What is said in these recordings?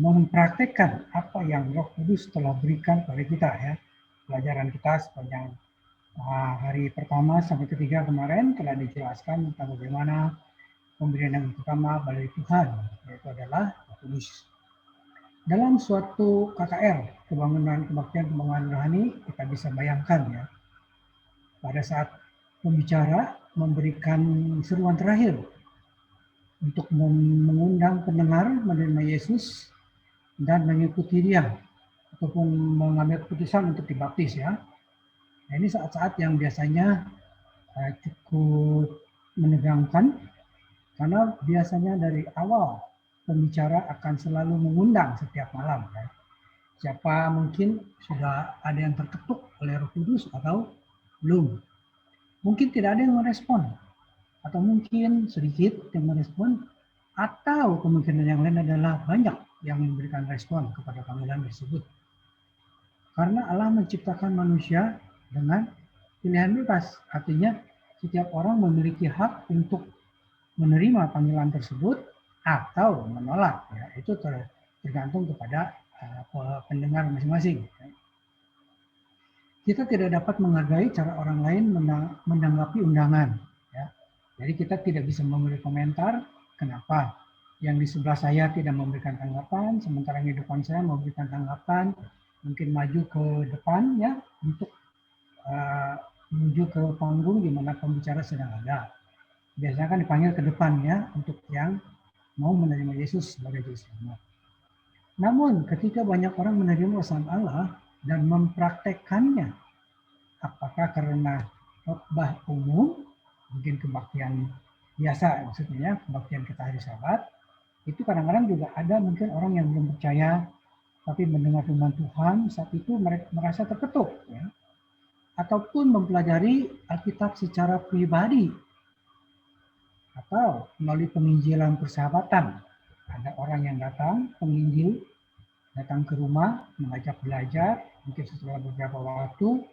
mempraktekkan apa yang Roh Kudus telah berikan pada kita ya. Pelajaran kita sepanjang hari pertama sampai ketiga kemarin telah dijelaskan tentang bagaimana pemberian yang pertama dari Tuhan, yaitu adalah Roh Kudus. Dalam suatu KKR, kebangkitan pembangunan rohani, kita bisa bayangkan ya, pada saat pembicara memberikan seruan terakhir untuk mengundang pendengar menerima Yesus dan mengikuti dia ataupun mengambil keputusan untuk dibaptis ya. Nah, ini saat-saat yang biasanya cukup menegangkan karena biasanya dari awal pembicara akan selalu mengundang setiap malam ya. Siapa mungkin sudah ada yang terketuk oleh Roh Kudus atau belum. Mungkin tidak ada yang merespon atau mungkin sedikit yang merespon, atau kemungkinan yang lain adalah banyak yang memberikan respon kepada panggilan tersebut. Karena Allah menciptakan manusia dengan pilihan bebas, artinya setiap orang memiliki hak untuk menerima panggilan tersebut atau menolak. Ya, itu tergantung kepada pendengar masing-masing. Kita tidak dapat menghargai cara orang lain menanggapi undangan. Ya. Jadi kita tidak bisa memberi komentar kenapa yang di sebelah saya tidak memberikan tanggapan, sementara yang di depan saya memberikan tanggapan, mungkin maju ke depan ya untuk menuju ke panggung di mana pembicara sedang ada. Biasanya kan dipanggil ke depan ya untuk yang mau menerima Yesus sebagai Juru Selamat. Namun ketika banyak orang menerima pesan Allah dan mempraktekkannya, apakah karena khotbah umum, mungkin kebaktian biasa maksudnya, kebaktian kita hari Sabat, itu kadang-kadang juga ada mungkin orang yang belum percaya, tapi mendengar firman Tuhan, saat itu mereka merasa terketuk, ya. Ataupun mempelajari Alkitab secara pribadi, atau melalui penginjilan persahabatan. Ada orang yang datang, penginjil, datang ke rumah, mengajak belajar, mungkin setelah beberapa waktu,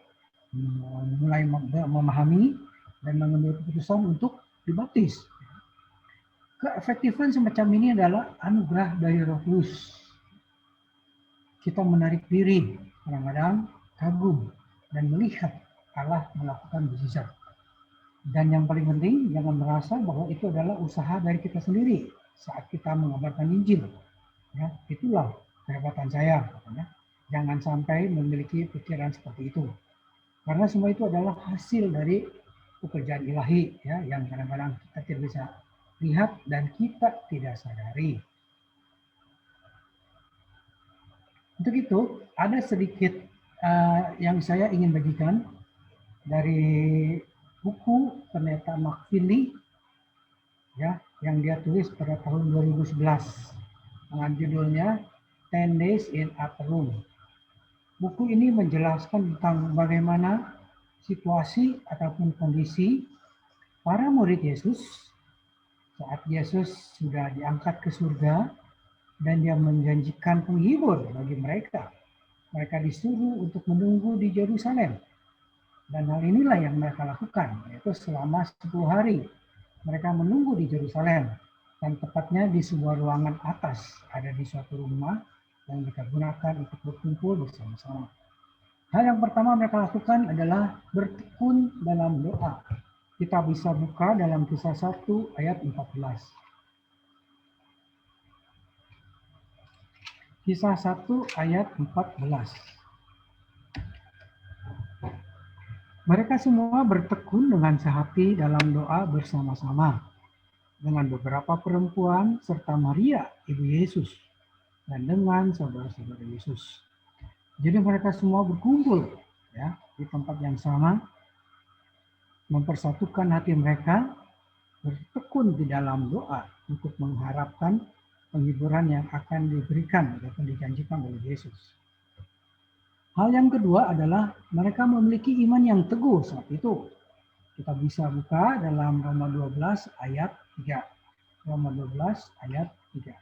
mulai memahami dan mengambil keputusan untuk dibaptis. Keefektifan semacam ini adalah anugerah dari Roh Kudus. Kita menarik diri, kadang-kadang kagum dan melihat Allah melakukan mukjizat. Dan yang paling penting, jangan merasa bahwa itu adalah usaha dari kita sendiri saat kita mengabarkan Injil. Ya, itulah kehebatan saya. Ya. Jangan sampai memiliki pikiran seperti itu. Karena semua itu adalah hasil dari pekerjaan ilahi ya, yang kadang-kadang kita tidak bisa lihat dan kita tidak sadari. Untuk itu, ada sedikit yang saya ingin bagikan dari buku Pendeta McFinley ya, yang dia tulis pada tahun 2011 dengan judulnya 10 Days in Upper Room. Buku ini menjelaskan tentang bagaimana situasi ataupun kondisi para murid Yesus saat Yesus sudah diangkat ke surga dan dia menjanjikan penghibur bagi mereka. Mereka disuruh untuk menunggu di Yerusalem. Dan hal inilah yang mereka lakukan, yaitu selama 10 hari. Mereka menunggu di Yerusalem dan tepatnya di sebuah ruangan atas, ada di suatu rumah yang mereka gunakan untuk berkumpul bersama-sama. Hal yang pertama mereka lakukan adalah bertekun dalam doa. Kita bisa buka dalam Kisah 1 ayat 14. Kisah 1 ayat 14. Mereka semua bertekun dengan sehati dalam doa bersama-sama dengan beberapa perempuan serta Maria, ibu Yesus, dan dengan saudara-saudara Yesus. Jadi mereka semua berkumpul ya di tempat yang sama, mempersatukan hati mereka, bertekun di dalam doa untuk mengharapkan penghiburan yang akan diberikan atau dijanjikan oleh Yesus. Hal yang kedua adalah mereka memiliki iman yang teguh saat itu. Kita bisa buka dalam Roma 12 ayat 3. Roma 12 ayat 3.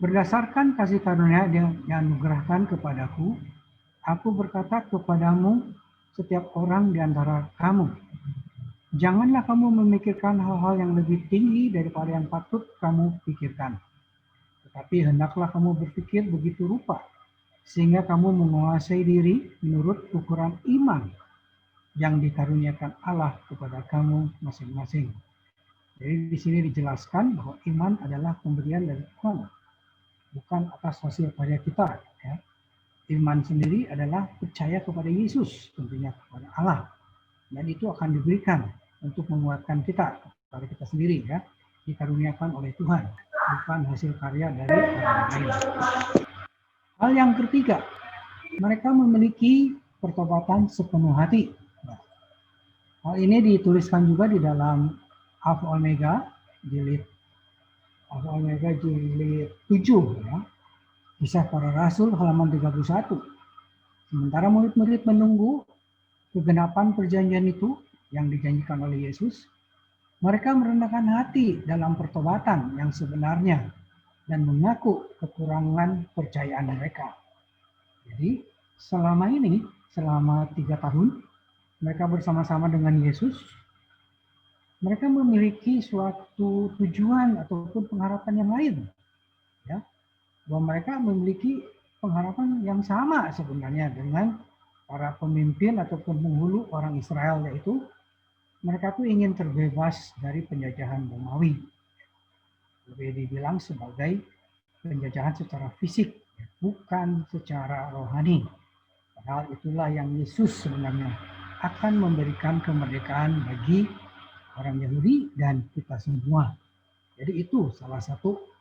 Berdasarkan kasih karunia yang dianugerahkan kepadaku, aku berkata kepadamu, setiap orang di antara kamu, janganlah kamu memikirkan hal-hal yang lebih tinggi daripada yang patut kamu pikirkan. Tetapi hendaklah kamu berpikir begitu rupa, sehingga kamu menguasai diri menurut ukuran iman yang dikaruniakan Allah kepada kamu masing-masing. Jadi di sini dijelaskan bahwa iman adalah pemberian dari Tuhan, bukan atas hasil karya kita. Ya. Iman sendiri adalah percaya kepada Yesus, tentunya kepada Allah. Dan itu akan diberikan untuk menguatkan kita, kepada kita sendiri, ya, dikaruniakan oleh Tuhan, bukan hasil karya dari orang lain. Hal yang ketiga, mereka memiliki pertobatan sepenuh hati. Hal ini dituliskan juga di dalam Alpha Omega jilid 7, ya. Kisah Para Rasul halaman 31. Sementara murid-murid menunggu kegenapan perjanjian itu yang dijanjikan oleh Yesus, mereka merendahkan hati dalam pertobatan yang sebenarnya dan mengaku kekurangan percayaan mereka. Jadi selama 3 tahun, mereka bersama-sama dengan Yesus, mereka memiliki suatu tujuan ataupun pengharapan yang lain. Ya, bahwa mereka memiliki pengharapan yang sama sebenarnya dengan para pemimpin ataupun penghulu orang Israel, yaitu mereka tuh ingin terbebas dari penjajahan Romawi. Lebih dibilang sebagai penjajahan secara fisik, bukan secara rohani. Padahal itulah yang Yesus sebenarnya akan memberikan kemerdekaan bagi orang Yahudi dan kita semua. Jadi itu salah satu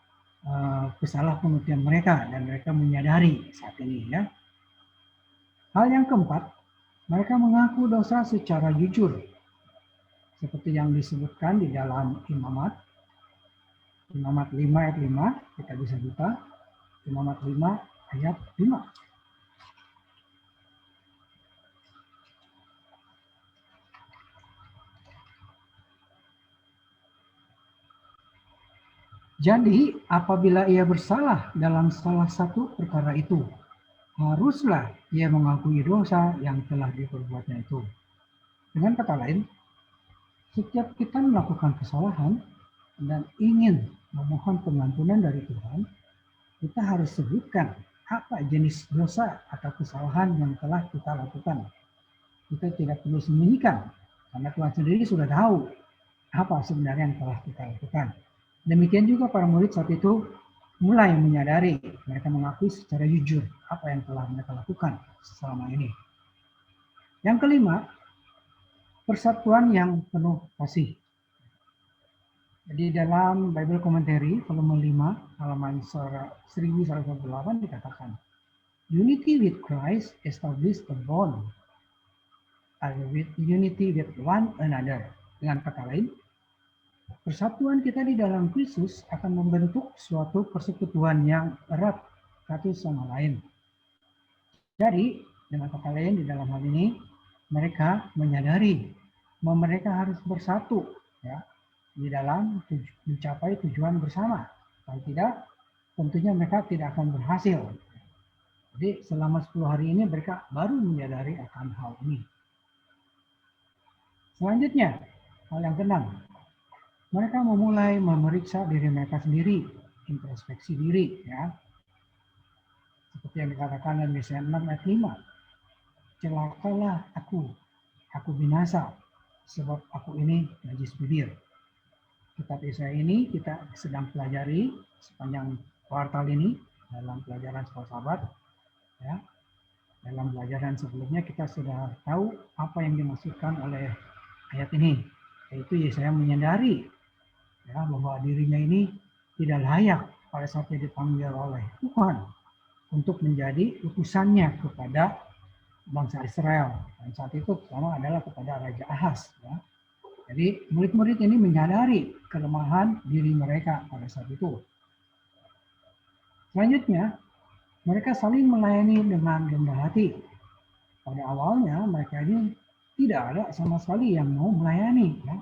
kesalahpengertian mereka, dan mereka menyadari saat ini, ya. Hal yang keempat, mereka mengaku dosa secara jujur, seperti yang disebutkan di dalam Imamat 5 ayat 5, kita bisa buka Imamat 5 ayat 5. Jadi, apabila ia bersalah dalam salah satu perkara itu, haruslah ia mengakui dosa yang telah diperbuatnya itu. Dengan kata lain, setiap kita melakukan kesalahan dan ingin memohon pengampunan dari Tuhan, kita harus sebutkan apa jenis dosa atau kesalahan yang telah kita lakukan. Kita tidak perlu sembunyikan, karena Tuhan sendiri sudah tahu apa sebenarnya yang telah kita lakukan. Demikian juga para murid saat itu mulai menyadari, mereka mengakui secara jujur apa yang telah mereka lakukan selama ini. Yang kelima, persatuan yang penuh kasih. Jadi dalam Bible Commentary volume 5 halaman 1108 dikatakan, unity with Christ establishes a bond with unity with one another. Dengan kata lain, persatuan kita di dalam Kristus akan membentuk suatu persekutuan yang erat satu sama lain. Jadi, dengan kata lain di dalam hal ini, mereka menyadari bahwa mereka harus bersatu, ya, di dalam mencapai tujuan bersama. Kalau tidak, tentunya mereka tidak akan berhasil. Jadi, selama 10 hari ini mereka baru menyadari akan hal ini. Selanjutnya, hal yang keenam, mereka memulai memeriksa diri mereka sendiri, introspeksi diri, ya. Seperti yang dikatakan dalam Yesaya 6 ayat 5. Celakalah aku binasa, sebab aku ini najis bibir. Kitab Yesaya ini kita sedang pelajari sepanjang kuartal ini dalam pelajaran sekolah sahabat, ya. Dalam pelajaran sebelumnya kita sudah tahu apa yang dimaksudkan oleh ayat ini, yaitu Yesaya menyadari, ya, bahwa dirinya ini tidak layak pada saat dia dipanggil oleh Tuhan untuk menjadi utusannya kepada bangsa Israel. Dan saat itu pertama adalah kepada Raja Ahaz. Ya. Jadi murid-murid ini menyadari kelemahan diri mereka pada saat itu. Selanjutnya, mereka saling melayani dengan rendah hati. Pada awalnya mereka ini tidak ada sama sekali yang mau melayani. Ya.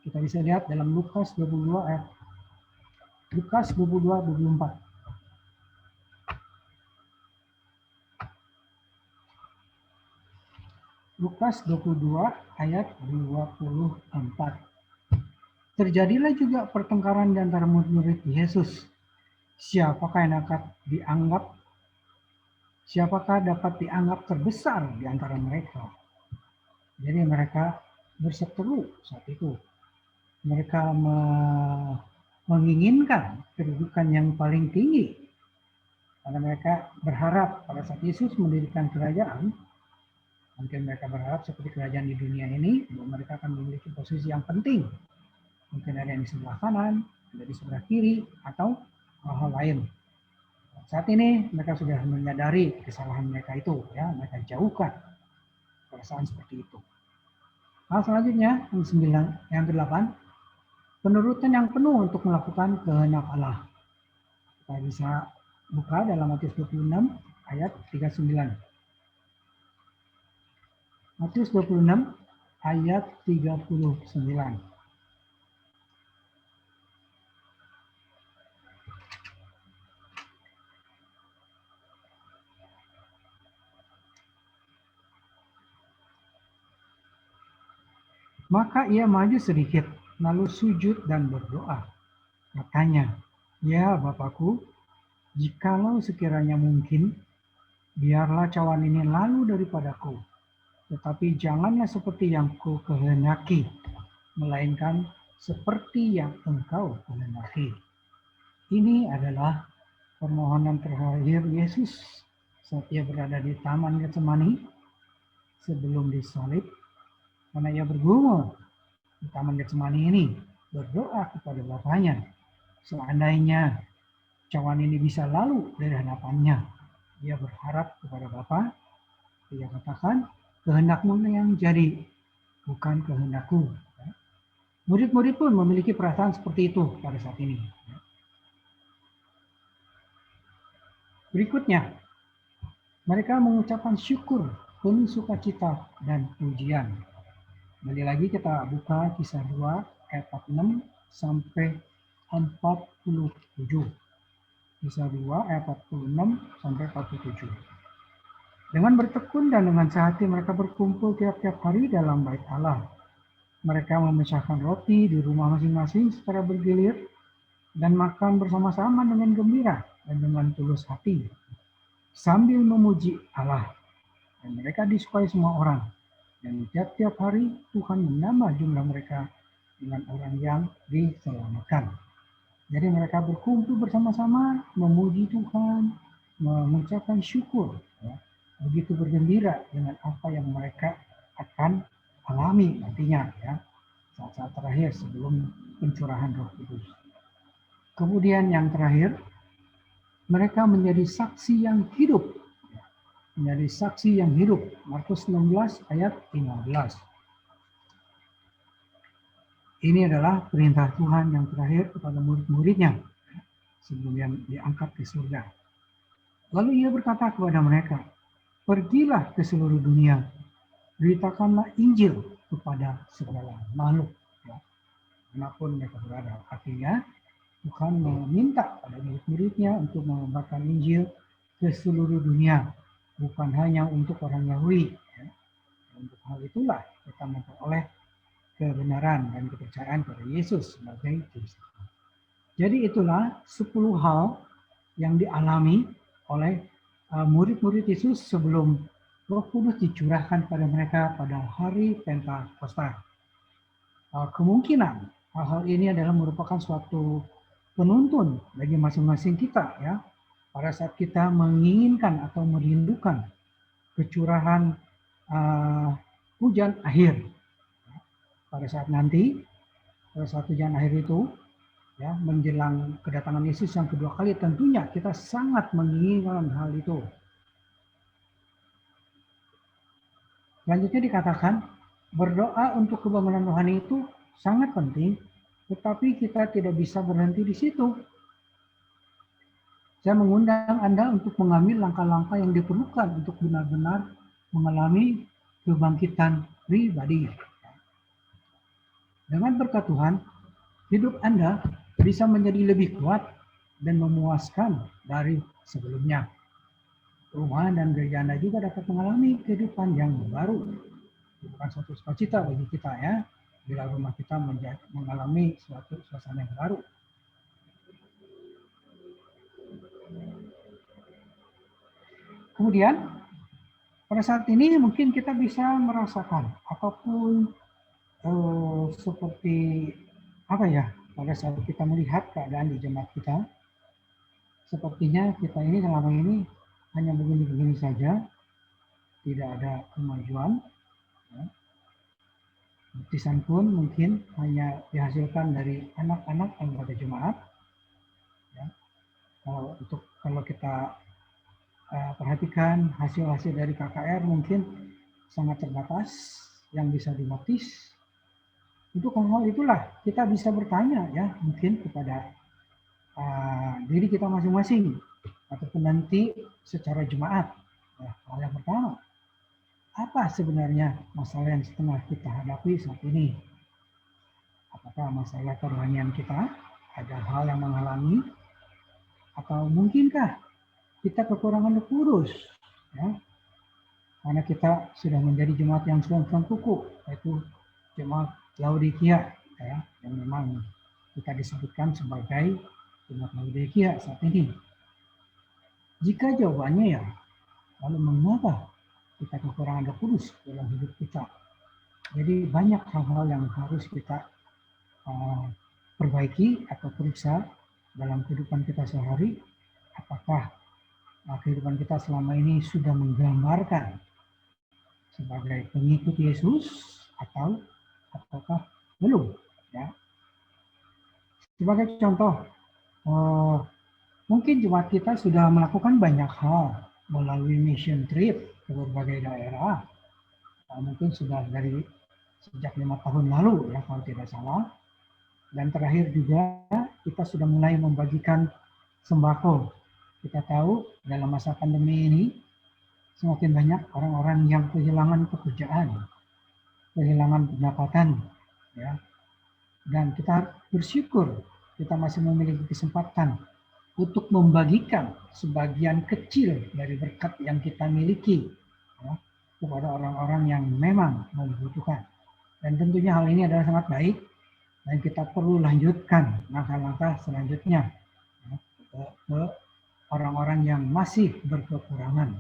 Kita bisa lihat dalam Lukas 22 ayat 24. Lukas 22 ayat 24. Terjadilah juga pertengkaran di antara murid-murid Yesus. Siapakah dapat dianggap terbesar di antara mereka? Jadi mereka berseteru saat itu. Mereka menginginkan kedudukan yang paling tinggi. Karena mereka berharap pada saat Yesus mendirikan kerajaan, mungkin mereka berharap seperti kerajaan di dunia ini, bahwa mereka akan memiliki posisi yang penting. Mungkin ada yang di sebelah kanan, ada di sebelah kiri, atau hal-hal lain. Saat ini mereka sudah menyadari kesalahan mereka itu, ya, mereka jauhkan perasaan seperti itu. Hal selanjutnya yang ke-8, penurutan yang penuh untuk melakukan kehendak Allah. Kita bisa buka dalam Matius 26 ayat 39. Matius 26 ayat 39. Maka ia maju sedikit, lalu sujud dan berdoa. Katanya, "Ya Bapakku, jikalau sekiranya mungkin, biarlah cawan ini lalu daripadaku. Tetapi janganlah seperti yang ku kehendaki, melainkan seperti yang Engkau kehendaki." Ini adalah permohonan terakhir Yesus saat ia berada di Taman Getsemani sebelum disalib. Karena ia bergumul di Taman Getsemani ini, berdoa kepada Bapaknya, seandainya cawan ini bisa lalu dari hadapannya. Dia berharap kepada Bapa, dia katakan, kehendakmu yang jadi, bukan kehendakku. Murid-murid pun memiliki perasaan seperti itu pada saat ini. Berikutnya, mereka mengucapkan syukur, penuh sukacita dan pujian. Kembali lagi kita buka Kisah 2 ayat 46 sampai 47. Kisah 2 ayat 46 sampai 47. Dengan bertekun dan dengan sehati mereka berkumpul tiap-tiap hari dalam bait Allah. Mereka memecahkan roti di rumah masing-masing secara bergilir dan makan bersama-sama dengan gembira dan dengan tulus hati, sambil memuji Allah. Dan mereka disukai semua orang. Dan tiap-tiap hari Tuhan menambah jumlah mereka dengan orang yang diselamatkan. Jadi mereka berkumpul bersama-sama, memuji Tuhan, mengucapkan syukur, ya, begitu bergembira dengan apa yang mereka akan alami nantinya, ya, saat-saat terakhir sebelum pencurahan Roh Kudus. Kemudian yang terakhir, mereka menjadi saksi yang hidup. Menjadi saksi yang hidup. Markus 16 ayat 15. Ini adalah perintah Tuhan yang terakhir kepada murid-muridnya sebelum yang diangkat ke surga. Lalu ia berkata kepada mereka, "Pergilah ke seluruh dunia, beritakanlah Injil kepada segala makhluk." Ya, dimanapun mereka berada. Artinya Tuhan meminta pada murid-muridnya untuk mengabarkan Injil ke seluruh dunia. Bukan hanya untuk orang Yahudi. Ya. Untuk hal itulah kita memperoleh kebenaran dan kepercayaan pada Yesus sebagai Kristus. Jadi itulah 10 hal yang dialami oleh murid-murid Yesus sebelum Roh Kudus dicurahkan pada mereka pada hari Pentakosta. Kemungkinan hal-hal ini adalah merupakan suatu penuntun bagi masing-masing kita, ya. Pada saat kita menginginkan atau merindukan kecurahan hujan akhir, pada saat nanti, pada saat hujan akhir itu, ya, menjelang kedatangan Yesus yang kedua kali, tentunya kita sangat menginginkan hal itu. Selanjutnya dikatakan, berdoa untuk kebangunan rohani itu sangat penting, tetapi kita tidak bisa berhenti di situ. Saya mengundang Anda untuk mengambil langkah-langkah yang diperlukan untuk benar-benar mengalami kebangkitan pribadi. Dengan berkat Tuhan, hidup Anda bisa menjadi lebih kuat dan memuaskan dari sebelumnya. Rumah dan gereja Anda juga dapat mengalami kehidupan yang baru. bukan suatu sukacita bagi kita ya, bila rumah kita mengalami suatu suasana yang baru. Kemudian pada saat ini mungkin kita bisa merasakan apapun seperti apa ya, pada saat kita melihat keadaan di jemaat kita, sepertinya kita ini selama ini hanya begini-begini saja, tidak ada kemajuan. Ya. Baptisan pun mungkin hanya dihasilkan dari anak-anak anggota jemaat. Ya. Kalau kita perhatikan hasil-hasil dari KKR mungkin sangat terbatas yang bisa dibaptis. Untuk hal itulah kita bisa bertanya ya mungkin kepada diri kita masing-masing ataupun nanti secara jemaat. Ya, hal yang pertama, apa sebenarnya masalah yang setengah kita hadapi saat ini? Apakah masalah kerohanian kita? Ada hal yang menghalangi? Atau mungkinkah kita kekurangan Roh Kudus? Ya? Karena kita sudah menjadi jemaat yang sungguh kukuh, yaitu jemaat Laodikia, ya, yang memang kita disebutkan sebagai jemaat Laodikia saat ini. Jika jawabannya ya, lalu mengapa kita kekurangan Roh Kudus dalam hidup kita? Jadi banyak hal-hal yang harus kita perbaiki atau periksa dalam kehidupan kita sehari. Apakah kehidupan kita selama ini sudah menggambarkan sebagai pengikut Yesus ataukah belum? Ya. Sebagai contoh, mungkin jemaat kita sudah melakukan banyak hal melalui mission trip ke berbagai daerah. Mungkin sudah dari sejak 5 tahun lalu ya kalau tidak salah. Dan terakhir juga kita sudah mulai membagikan sembako. Kita tahu dalam masa pandemi ini semakin banyak orang-orang yang kehilangan pekerjaan, kehilangan pendapatan, ya. Dan kita bersyukur kita masih memiliki kesempatan untuk membagikan sebagian kecil dari berkat yang kita miliki ya, kepada orang-orang yang memang membutuhkan. Dan tentunya hal ini adalah sangat baik dan kita perlu lanjutkan langkah-langkah selanjutnya ya, ke orang-orang yang masih berkekurangan.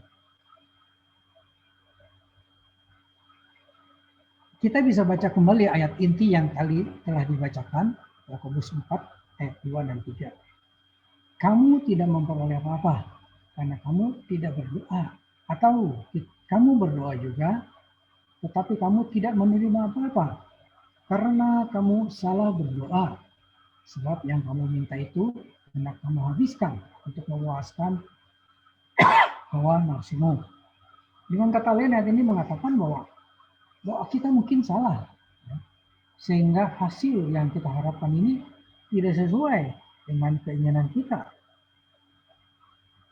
Kita bisa baca kembali ayat inti yang tadi telah dibacakan, Yakobus 4 ayat 2 dan 3. Kamu tidak memperoleh apa-apa karena kamu tidak berdoa, atau kamu berdoa juga tetapi kamu tidak menerima apa-apa karena kamu salah berdoa, sebab yang kamu minta itu hendak kamu habiskan untuk memuaskan hawa nafsumu. Dengan kata lain, ayat ini mengatakan bahwa doa kita mungkin salah, ya, sehingga hasil yang kita harapkan ini tidak sesuai dengan keinginan kita.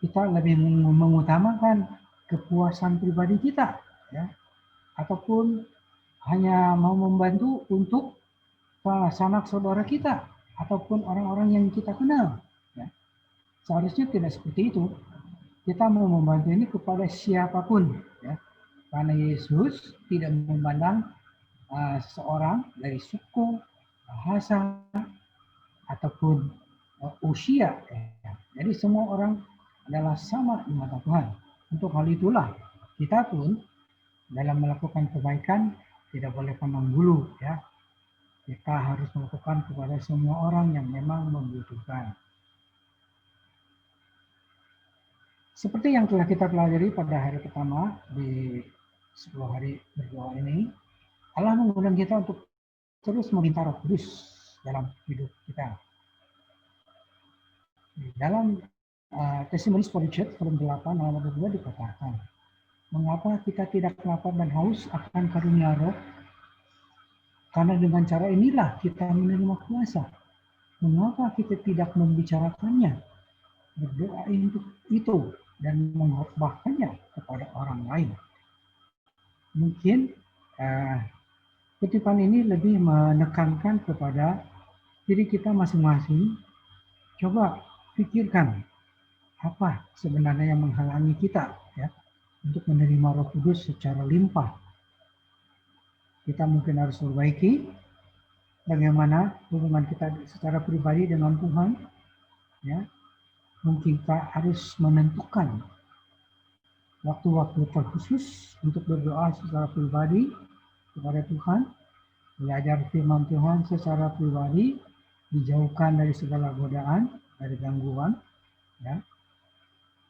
Kita lebih mengutamakan kepuasan pribadi kita, ya, ataupun hanya mau membantu untuk sanak saudara kita ataupun orang-orang yang kita kenal. Ya. Seharusnya tidak seperti itu. Kita mau membantu ini kepada siapapun. Ya. Karena Yesus tidak memandang seseorang dari suku, bahasa, ataupun usia. Ya. Jadi semua orang adalah sama di mata Tuhan. Untuk hal itulah kita pun dalam melakukan kebaikan tidak boleh pandang bulu, ya. Kita harus melakukan kepada semua orang yang memang membutuhkan. Seperti yang telah kita pelajari pada hari pertama di 10 hari berdoa ini, Allah mengundang kita untuk terus meminta Roh Kudus dalam hidup kita. Dalam Testimony for the Church, volume 8, halaman 2 dikatakan, mengapa kita tidak lapar dan haus akan karunia Roh? Karena dengan cara inilah kita menerima kuasa. Mengapa kita tidak membicarakannya, berdoa untuk itu, dan mengkhotbahkannya kepada orang lain? Mungkin kutipan ini lebih menekankan kepada diri kita masing-masing. Coba pikirkan apa sebenarnya yang menghalangi kita ya untuk menerima Roh Kudus secara limpah. kita mungkin harus perbaiki bagaimana hubungan kita secara pribadi dengan Tuhan, ya. Mungkin kita harus menentukan waktu-waktu terkhusus untuk berdoa secara pribadi kepada Tuhan, belajar firman Tuhan secara pribadi, dijauhkan dari segala godaan, dari gangguan, ya.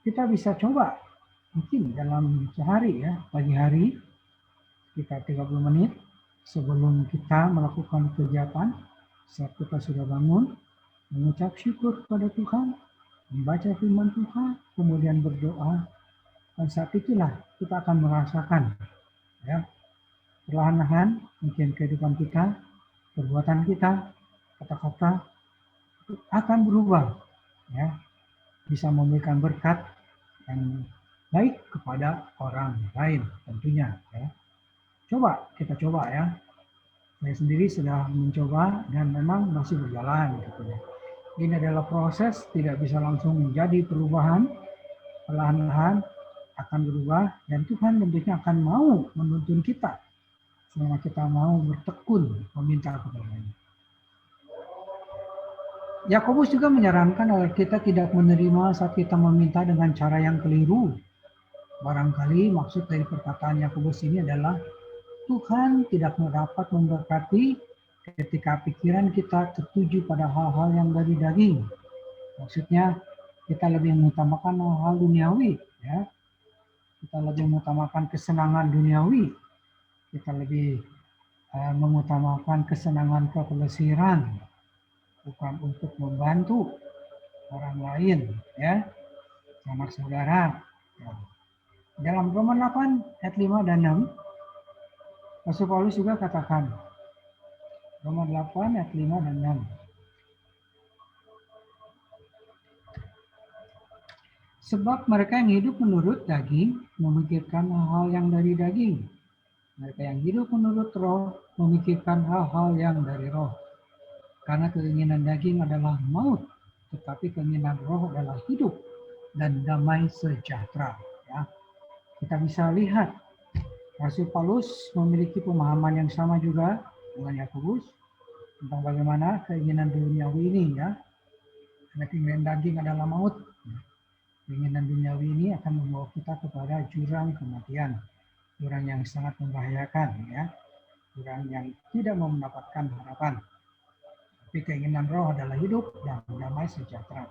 Kita bisa coba mungkin dalam sehari, ya, pagi hari kita 30 menit sebelum kita melakukan kegiatan, saat kita sudah bangun, mengucap syukur kepada Tuhan, membaca firman Tuhan, kemudian berdoa, dan saat itulah kita akan merasakan, ya, perlahan-lahan mungkin kehidupan kita, perbuatan kita, kata-kata akan berubah, ya, bisa memberikan berkat yang baik kepada orang lain tentunya, ya. Kita coba ya. Saya sendiri sudah mencoba dan memang masih berjalan gitu ya. Ini adalah proses, tidak bisa langsung menjadi perubahan, perlahan-lahan akan berubah dan Tuhan tentunya akan mau menuntun kita selama kita mau bertekun meminta kepadanya. Yakobus juga menyarankan agar kita tidak menerima saat kita meminta dengan cara yang keliru. Barangkali maksud dari perkataan Yakobus ini adalah Tuhan tidak dapat memberkati ketika pikiran kita tertuju pada hal-hal yang dari daging. Maksudnya kita lebih mengutamakan hal-hal duniawi, ya. Kita lebih mengutamakan kesenangan duniawi. Kita lebih mengutamakan kesenangan kepelesiran, bukan untuk membantu orang lain, ya, sanak saudara. Ya. Dalam Roma 8 ayat 5 dan 6, Rasul Paulus juga katakan, Roma 8 ayat 5 dan 6. Sebab mereka yang hidup menurut daging memikirkan hal-hal yang dari daging. Mereka yang hidup menurut roh memikirkan hal-hal yang dari roh. Karena keinginan daging adalah maut, tetapi keinginan roh adalah hidup dan damai sejahtera. Ya. Kita bisa lihat Rasul Paulus memiliki pemahaman yang sama juga dengan Yakobus tentang bagaimana keinginan duniawi ini, ya. Karena keinginan daging adalah maut. Keinginan duniawi ini akan membawa kita kepada jurang kematian, jurang yang sangat membahayakan, ya. Jurang yang tidak mendapatkan harapan. Tapi keinginan roh adalah hidup dan damai sejahtera.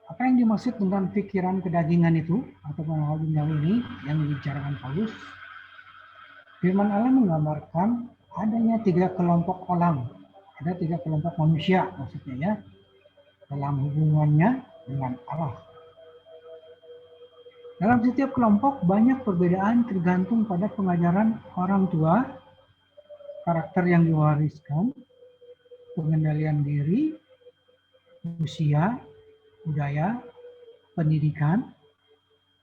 Apa yang dimaksud dengan pikiran kedagingan itu atau hal duniawi ini yang dibicarakan Paulus? Firman Allah menggambarkan adanya 3 kelompok orang, ada 3 kelompok manusia maksudnya, ya, dalam hubungannya dengan Allah. Dalam setiap kelompok banyak perbedaan tergantung pada pengajaran orang tua, karakter yang diwariskan, pengendalian diri, usia, budaya, pendidikan,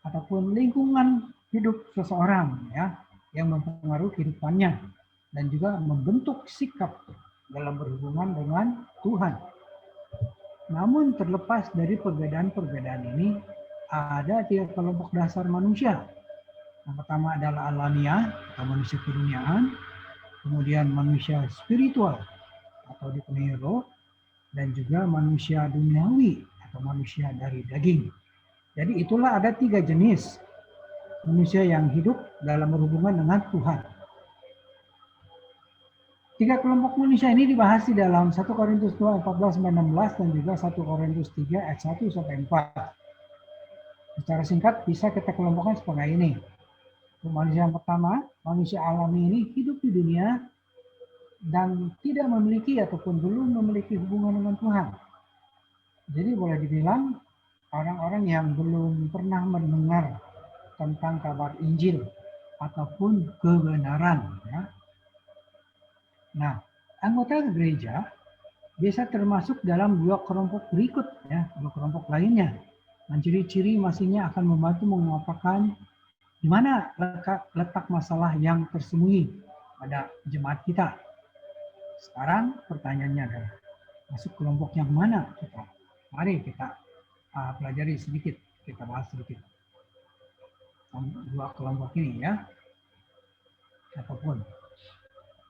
ataupun lingkungan hidup seseorang, ya, yang mempengaruhi kehidupannya dan juga membentuk sikap dalam berhubungan dengan Tuhan. Namun terlepas dari perbedaan-perbedaan ini, ada 3 kelompok dasar manusia. Yang pertama adalah alamiah atau manusia keduniaan, kemudian manusia spiritual atau dipenuhi roh, dan juga manusia duniawi atau manusia dari daging. Jadi itulah ada 3 jenis manusia yang hidup dalam berhubungan dengan Tuhan. 3 kelompok manusia ini dibahas di dalam 1 Korintus 2 14-16 dan juga 1 Korintus 3 ayat 1-4. Secara singkat bisa kita kelompokkan sebagai ini. Manusia yang pertama, manusia alami ini hidup di dunia dan tidak memiliki ataupun belum memiliki hubungan dengan Tuhan. Jadi boleh dibilang orang-orang yang belum pernah mendengar tentang kabar Injil ataupun kebenaran, ya. Nah, anggota gereja biasa termasuk dalam 2 kelompok berikut, ya, 2 kelompok lainnya. Dan ciri-ciri masingnya akan membantu mengungkapkan di mana letak masalah yang tersembunyi pada jemaat kita. Sekarang pertanyaannya adalah, Masuk kelompok yang mana kita? Mari kita pelajari sedikit, kita bahas sedikit. Dua kelompok ini ya, apapun.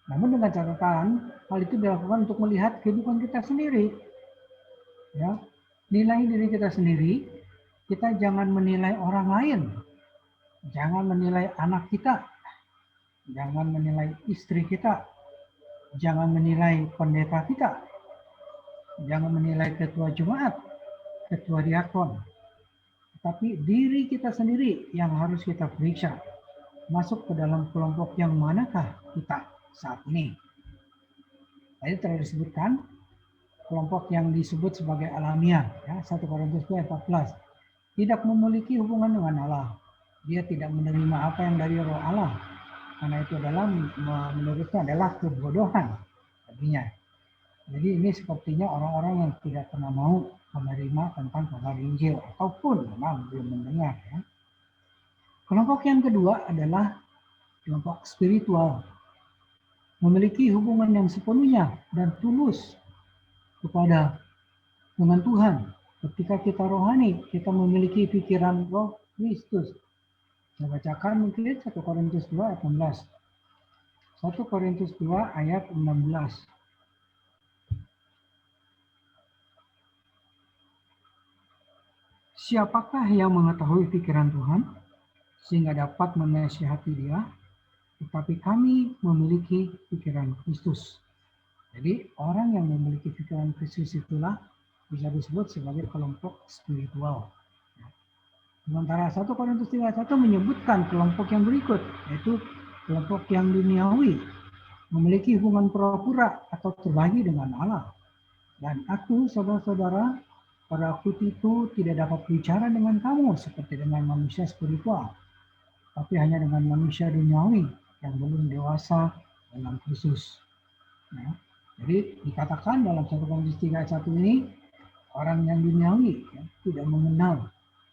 Namun dengan catatan, hal itu dilakukan untuk melihat kehidupan kita sendiri. Ya, nilai diri kita sendiri, kita jangan menilai orang lain. Jangan menilai anak kita, jangan menilai istri kita, jangan menilai pendeta kita, jangan menilai ketua jemaat, ketua diakon. Tapi diri kita sendiri yang harus kita periksa. Masuk ke dalam kelompok yang manakah kita saat ini? Tadi telah disebutkan kelompok yang disebut sebagai alamiah, ya, 1 Korintus 2:14. Tidak memiliki hubungan dengan Allah. Dia tidak menerima apa yang dari roh Allah. Karena itu adalah menurutnya adalah kebodohan baginya. Jadi ini sepertinya orang-orang yang tidak pernah mau menerima tentang kabar Injil ataupun memang belum mendengar. Ya. Kelompok yang kedua adalah kelompok spiritual. Memiliki hubungan yang sepenuhnya dan tulus kepada dengan Tuhan. Ketika kita rohani, kita memiliki pikiran roh Kristus. Saya bacakan mungkin 1 Korintus 2 ayat 16. 1 Korintus 2 ayat 16. Siapakah yang mengetahui pikiran Tuhan sehingga dapat menasihati dia? Tetapi kami memiliki pikiran Kristus. Jadi orang yang memiliki pikiran Kristus itulah bisa disebut sebagai kelompok spiritual. Sementara 1 Korintus 3:1 menyebutkan kelompok yang berikut, yaitu kelompok yang duniawi, memiliki hubungan pura-pura atau terbagi dengan Allah. Dan aku, saudara-saudara, pada waktu itu tidak dapat bicara dengan kamu seperti dengan manusia spiritual, tapi hanya dengan manusia duniawi yang belum dewasa dalam Kristus. Ya. Jadi dikatakan dalam 1 Korintus 3:1 ini, orang yang duniawi ya, tidak mengenal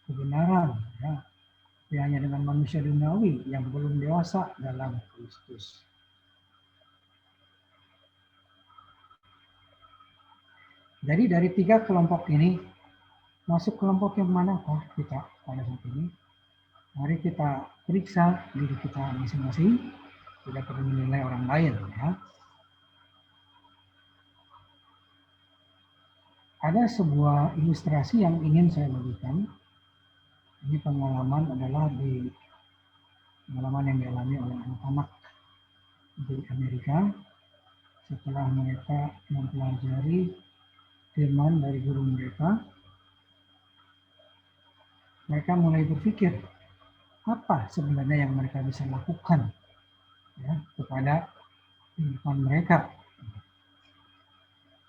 kebenaran, ya, tapi hanya dengan manusia duniawi yang belum dewasa dalam Kristus. Jadi dari 3 kelompok ini, masuk kelompok yang manakah kita pada saat ini? Mari kita periksa diri kita masing-masing, tidak perlu menilai orang lain. Ya. Ada sebuah ilustrasi yang ingin saya bagikan. Ini pengalaman adalah pengalaman yang dialami oleh anak-anak di Amerika setelah mereka mempelajari firman dari guru mereka. Mereka mulai berpikir apa sebenarnya yang mereka bisa lakukan ya, kepada kehidupan mereka.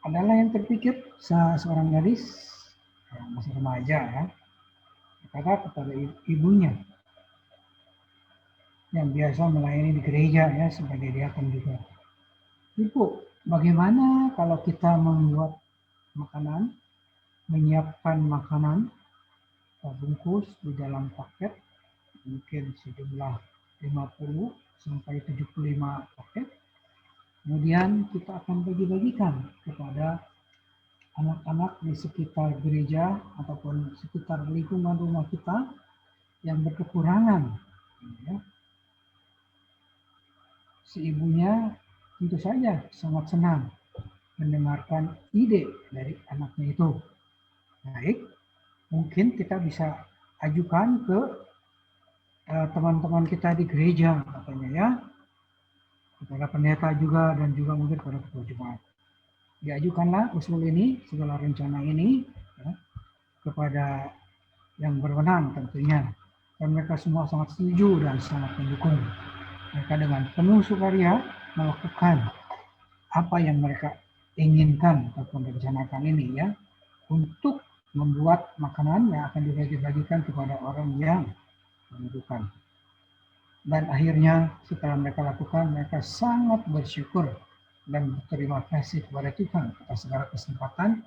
Adalah yang terpikir seorang gadis masih remaja ya, berkata kepada ibunya yang biasa melayani di gereja ya sebagai diakon juga. Ibu, bagaimana kalau kita membuat makanan, menyiapkan makanan bungkus di dalam paket, mungkin sejumlah 50 sampai 75 paket. Kemudian kita akan bagi-bagikan kepada anak-anak di sekitar gereja ataupun sekitar lingkungan rumah kita yang berkekurangan. Ya. Si ibunya tentu saja sangat senang mendengarkan ide dari anaknya itu. Baik, mungkin kita bisa ajukan ke teman-teman kita di gereja katanya ya, kepada pendeta juga dan juga mungkin kepada ketua jemaat. Diajukanlah usul ini, segala rencana ini ya, kepada yang berwenang tentunya. Dan mereka semua sangat setuju dan sangat mendukung. Mereka dengan penuh sukaria melakukan apa yang mereka inginkan ataupun rencanakan ini ya, untuk membuat makanan yang akan dibagi-bagikan kepada orang yang membutuhkan. Dan akhirnya setelah mereka lakukan, mereka sangat bersyukur dan berterima kasih kepada Tuhan atas segala kesempatan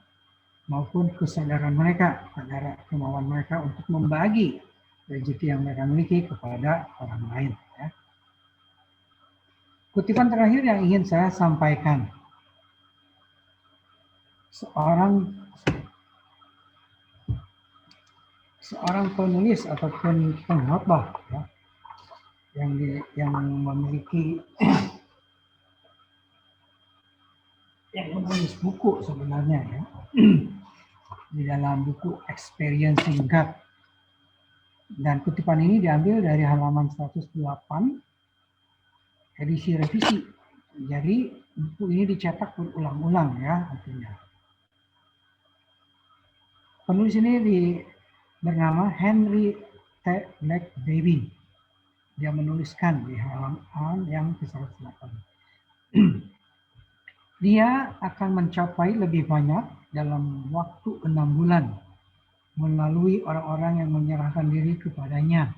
maupun kesadaran mereka, pada kemauan mereka untuk membagi rezeki yang mereka miliki kepada orang lain. Ya. Kutipan terakhir yang ingin saya sampaikan. seorang penulis ataupun pengkhotbah ya, yang memiliki yang menulis buku sebenarnya ya di dalam buku Experiencing God, dan kutipan ini diambil dari halaman 108 edisi revisi. Jadi buku ini dicetak berulang-ulang ya artinya. Penulis ini bernama Henry T. McDavid. Dia menuliskan di halaman yang ke-108. Dia akan mencapai lebih banyak dalam waktu 6 bulan melalui orang-orang yang menyerahkan diri kepadanya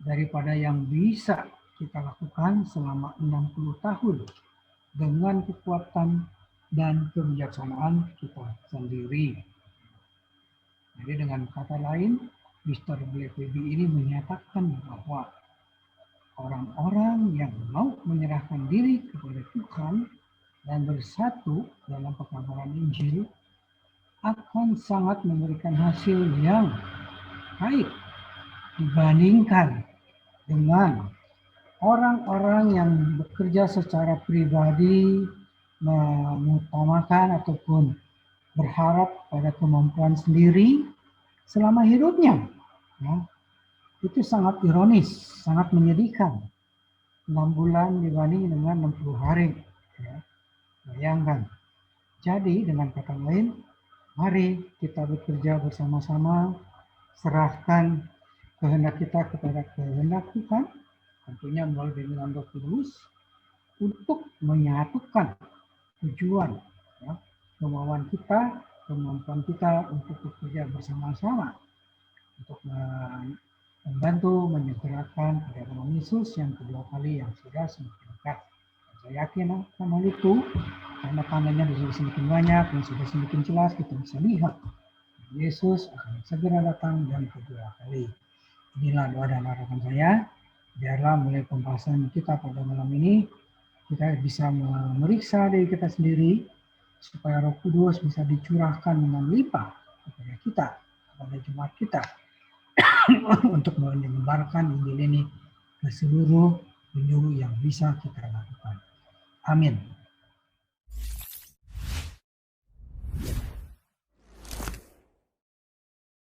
daripada yang bisa kita lakukan selama 60 tahun dengan kekuatan dan kebijaksanaan kita sendiri. Jadi dengan kata lain, Mr. Blackleby ini menyatakan bahwa orang-orang yang mau menyerahkan diri kepada Tuhan dan bersatu dalam pekabaran Injil akan sangat memberikan hasil yang baik dibandingkan dengan orang-orang yang bekerja secara pribadi, mengutamakan ataupun berharap pada kemampuan sendiri selama hidupnya. Ya, itu sangat ironis, sangat menyedihkan. 6 bulan dibanding dengan 60 hari. Ya. Bayangkan. Jadi dengan kata lain, mari kita bekerja bersama-sama, serahkan kehendak kita kepada kehendak Tuhan, tentunya melalui bimbingan Roh Kudus, untuk menyatukan tujuan, ya, kemauan kita, kemampuan kita untuk bekerja bersama-sama, untuk membantu menyegerakan kedatangan Yesus yang kedua kali yang sudah semakin dekat. Saya yakin akan hal itu, karena tandanya sudah semakin banyak dan sudah semakin jelas kita bisa lihat Yesus akan segera datang yang kedua kali. Inilah doa dan harapan saya. Biarlah mulai pembahasan kita pada malam ini, kita bisa memeriksa diri kita sendiri, supaya Roh Kudus bisa dicurahkan dengan limpah kepada kita, kepada jemaat kita, untuk menyebarkan Injil ini ke seluruh penjuru yang bisa kita lakukan. Amin.